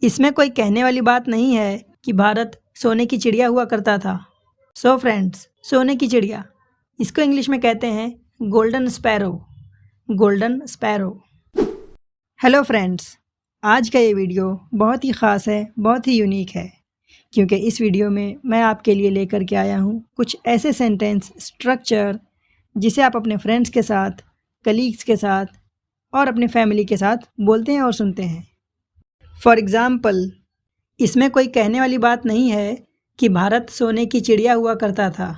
इसमें कोई कहने वाली बात नहीं है कि भारत सोने की चिड़िया हुआ करता था। सो फ्रेंड्स, सोने की चिड़िया, इसको इंग्लिश में कहते हैं golden sparrow. Golden sparrow. Hello friends, आज का ये वीडियो बहुत ही ख़ास है, बहुत ही यूनिक है, क्योंकि इस वीडियो में मैं आपके लिए लेकर के आया हूँ कुछ ऐसे सेंटेंस स्ट्रक्चर जिसे आप अपने फ्रेंड्स के साथ, कलीग्स के साथ और अपने फैमिली के साथ बोलते हैं और सुनते हैं। फॉर एग्ज़ाम्पल, इसमें कोई कहने वाली बात नहीं है कि भारत सोने की चिड़िया हुआ करता था।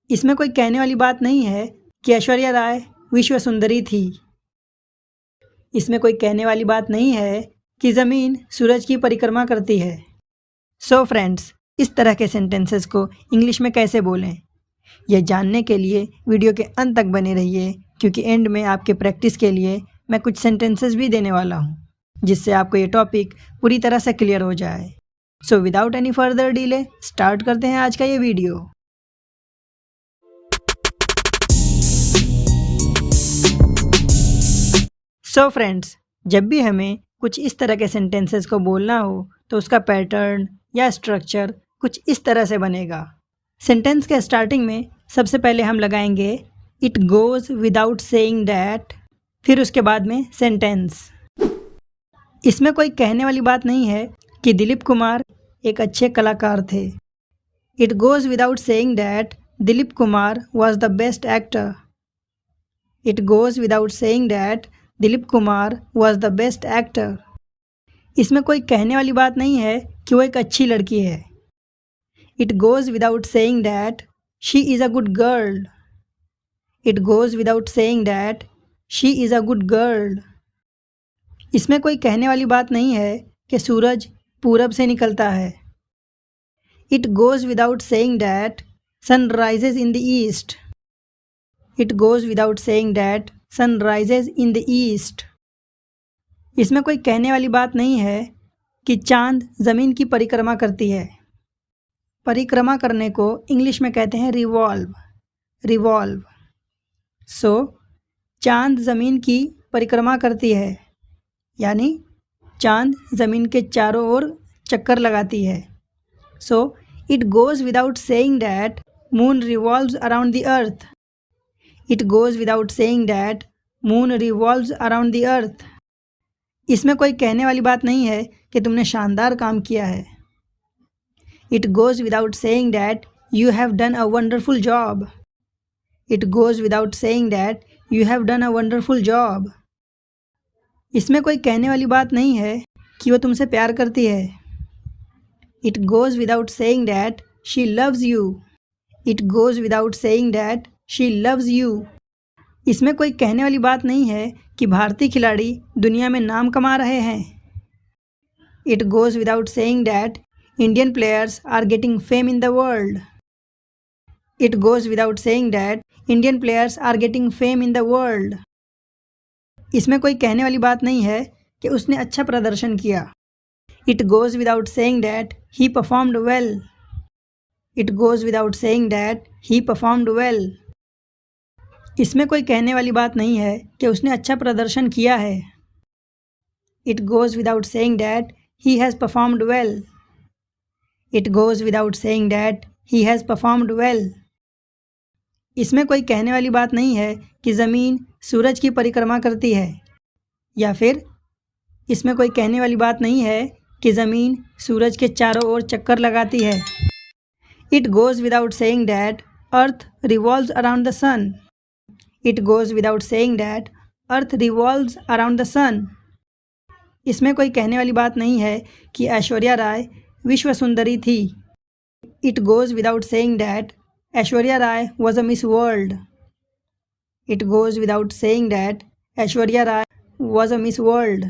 इसमें कोई कहने वाली बात नहीं है कि ऐश्वर्या राय विश्व सुंदरी थी। इसमें कोई कहने वाली बात नहीं है कि ज़मीन सूरज की परिक्रमा करती है। सो फ्रेंड्स, इस तरह के सेंटेंसेस को इंग्लिश में कैसे बोलें, यह जानने के लिए वीडियो के अंत तक बने रहिए, क्योंकि एंड में आपके प्रैक्टिस के लिए मैं कुछ सेंटेंसेस भी देने वाला हूँ, जिससे आपको ये टॉपिक पूरी तरह से क्लियर हो जाए। So without any further delay start करते हैं आज का ये वीडियो। सो फ्रेंड्स, जब भी हमें कुछ इस तरह के सेंटेंसेस को बोलना हो तो उसका पैटर्न या स्ट्रक्चर कुछ इस तरह से बनेगा। सेंटेंस के स्टार्टिंग में सबसे पहले हम लगाएंगे it goes without saying that, फिर उसके बाद में सेंटेंस। इसमें कोई कहने वाली बात नहीं है कि दिलीप कुमार एक अच्छे कलाकार थे। It goes without saying that Dilip Kumar was the best actor. It goes without saying that Dilip Kumar was the best actor. इसमें कोई कहने वाली बात नहीं है कि वो एक अच्छी लड़की है। It goes without saying that she is a good girl. It goes without saying that she is a good girl. इसमें कोई कहने वाली बात नहीं है कि सूरज पूरब से निकलता है। It goes without saying that sun rises in the east. It goes without saying that sun rises in the east. इसमें कोई कहने वाली बात नहीं है कि चांद ज़मीन की परिक्रमा करती है। परिक्रमा करने को इंग्लिश में कहते हैं रिवॉल्व। रिवॉल्व। सो चांद ज़मीन की परिक्रमा करती है, यानी चांद ज़मीन के चारों ओर चक्कर लगाती है। So it goes without saying that moon revolves around the earth. It goes without saying that moon revolves around the earth. इसमें कोई कहने वाली बात नहीं है कि तुमने शानदार काम किया है। It goes without saying that you have done a wonderful job. It goes without saying that you have done a wonderful job. इसमें कोई कहने वाली बात नहीं है कि वो तुमसे प्यार करती है। It goes without saying that she loves you. It goes without saying that she loves you. इसमें कोई कहने वाली बात नहीं है कि भारतीय खिलाड़ी दुनिया में नाम कमा रहे हैं। It goes without saying that Indian players are getting fame in the world. It goes without saying that Indian players are getting fame in the world. इसमें कोई कहने वाली बात नहीं है कि उसने अच्छा प्रदर्शन किया। It goes without saying that he performed well. It goes without saying that he performed well. इसमें कोई कहने वाली बात नहीं है कि उसने अच्छा प्रदर्शन किया है। It goes without saying that he has performed well. It goes without saying that he has performed well. इसमें कोई कहने वाली बात नहीं है कि ज़मीन सूरज की परिक्रमा करती है, या फिर इसमें कोई कहने वाली बात नहीं है कि ज़मीन सूरज के चारों ओर चक्कर लगाती है। It goes without saying that earth revolves around the sun. It goes without saying that earth revolves around the sun. इसमें कोई कहने वाली बात नहीं है कि ऐश्वर्या राय विश्व सुंदरी थी। It goes without saying that Aishwarya Rai was a miss world. It goes without saying that Aishwarya Rai was a miss world.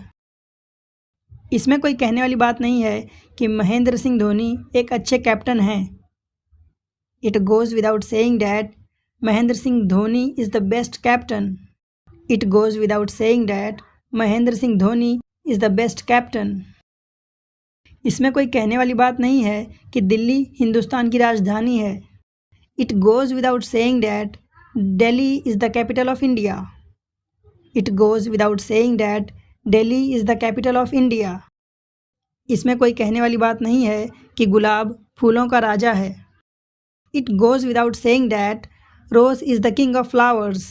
इसमें कोई कहने वाली बात नहीं है कि महेंद्र सिंह धोनी एक अच्छे कैप्टन हैं। It goes without saying that Mahendra Singh Dhoni is the best captain. It goes without saying that Mahendra Singh Dhoni is the best captain. इसमें कोई कहने वाली बात नहीं है कि दिल्ली हिंदुस्तान की राजधानी है। It goes without saying that Delhi is the capital of India. It goes without saying that Delhi is the capital of India. इसमें कोई कहने वाली बात नहीं है कि गुलाब फूलों का राजा है। It goes without saying that rose is the king of flowers.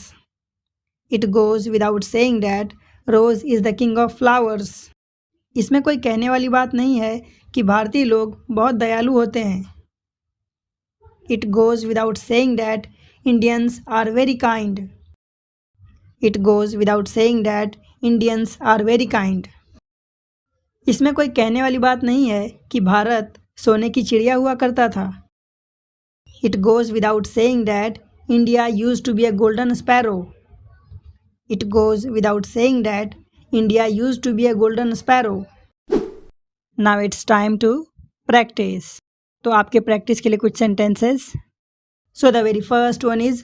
It goes without saying that rose is the king of flowers. इसमें कोई कहने वाली बात नहीं है कि भारतीय लोग बहुत दयालु होते हैं। It goes without saying that Indians are very kind. It goes without saying that Indians are very kind. इसमें कोई कहने वाली बात नहीं है कि भारत सोने की चिड़िया हुआ करता था। It goes without saying that India used to be a golden sparrow. It goes without saying that India used to be a golden sparrow. Now it's time to practice. तो आपके प्रैक्टिस के लिए कुछ sentences. So the very first one is,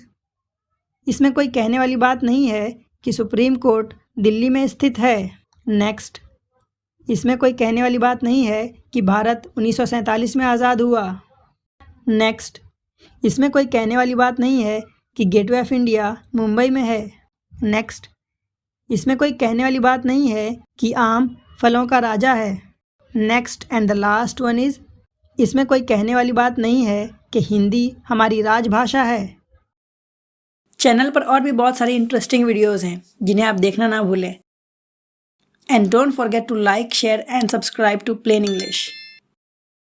इसमें कोई कहने वाली बात नहीं है कि सुप्रीम कोर्ट दिल्ली में स्थित है। नेक्स्ट, इसमें कोई कहने वाली बात नहीं है कि भारत 1947 में आज़ाद हुआ। नेक्स्ट, इसमें कोई कहने वाली बात नहीं है कि गेटवे ऑफ इंडिया मुंबई में है। नेक्स्ट, इसमें कोई कहने वाली बात नहीं है कि आम फलों का राजा है। Next and the last one is, इसमें कोई कहने वाली बात नहीं है कि हिंदी हमारी राजभाषा है। चैनल पर और भी बहुत सारी इंटरेस्टिंग वीडियोज़ हैं जिन्हें आप देखना ना भूलें। And don't forget to like, share and subscribe to Plain English.